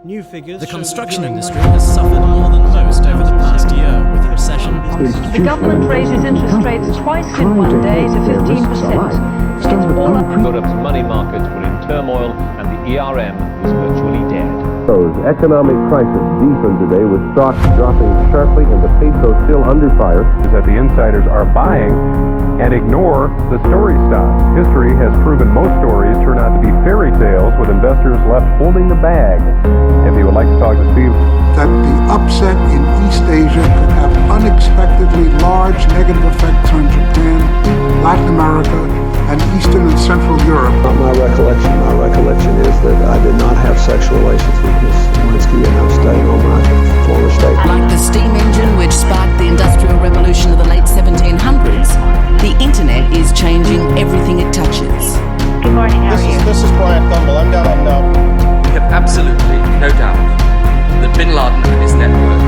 New figures. The construction industry has suffered more than most over the past year, with the recession. The government raises interest rates twice in one day to 15%. Europe's money markets were in turmoil and the ERM was virtually dead. Economic crisis deepened today with stocks dropping sharply and the peso still under fire. Is that the insiders are buying and ignore the story stocks. History has proven most stories turn out to be fairy tales with investors left holding the bag. If you would like to talk to Steve. That the upset in East Asia could have unexpectedly large negative effects on Japan, Latin America, and Eastern and Central Europe. Not my recollection. My recollection is that I did not have sexual relations with Ms. Lewinsky, and I'm staying on my former state. Like the steam engine which sparked the Industrial Revolution of the late 1700s, the internet is changing everything it touches. Good morning, how are you? This is Brian Thumble. I'm down on... We have absolutely no doubt that Bin Laden and his network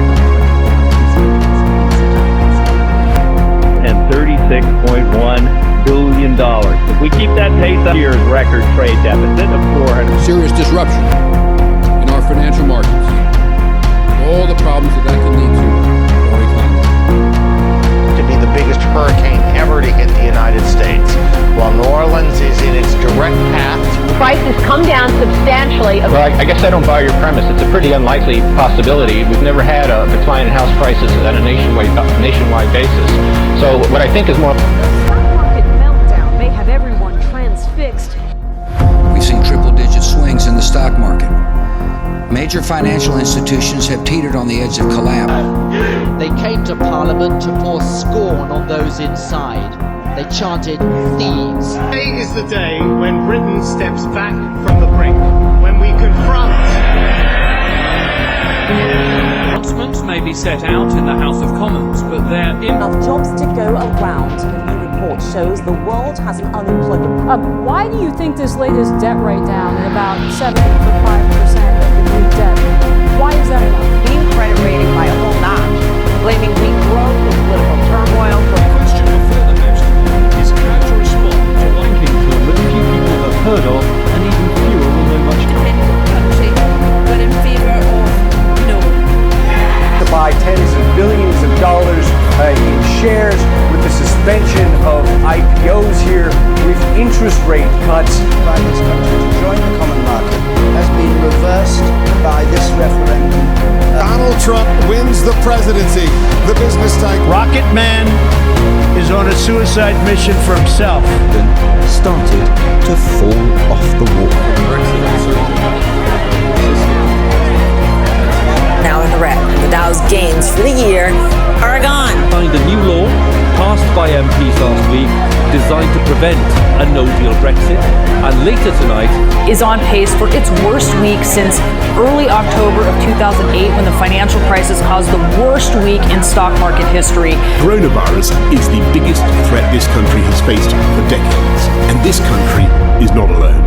and $36.1 billion. If we keep that pace up, year's record trade deficit of 400. Serious disruption in our financial markets. All the problems that can lead to our economy. To be the biggest hurricane ever to hit the United States, while New Orleans is in its direct path. Prices come down substantially. Well, I guess I don't buy your premise. It's a pretty unlikely possibility. We've never had a decline in house prices on a nationwide basis. So what I think is more... Have everyone transfixed. We've seen triple-digit swings in the stock market. Major financial institutions have teetered on the edge of collapse. They came to Parliament to pour scorn on those inside. They chanted thieves. Today is the day when Britain steps back from the brink, when we confront. Announcements may be set out in the House of Commons, but they're enough jobs to go around. Report shows the world has an unemployment. Why do you think this latest debt rate down at about 7.5% of the new debt? Why is that enough? Being credit rating by a whole notch, blaming weak growth and political turmoil for... The question before the next is how to respond to banking tool that few people have heard of and even fewer will know much about. Country, but in favor of no. To buy tens of billions of dollars in shares with the suspension of IPOs here, with interest rate cuts. By this country to join the common market has been reversed by this referendum. Donald Trump wins the presidency. The business type Rocket Man is on a suicide mission for himself. Started to fall off the wall. Now in the red. The Dow's gains for the year are gone. Signed a new law passed by MPs last week designed to prevent a no-deal Brexit, and later tonight is on pace for its worst week since early October of 2008, when the financial crisis caused the worst week in stock market history. Coronavirus is the biggest threat this country has faced for decades, and this country is not alone.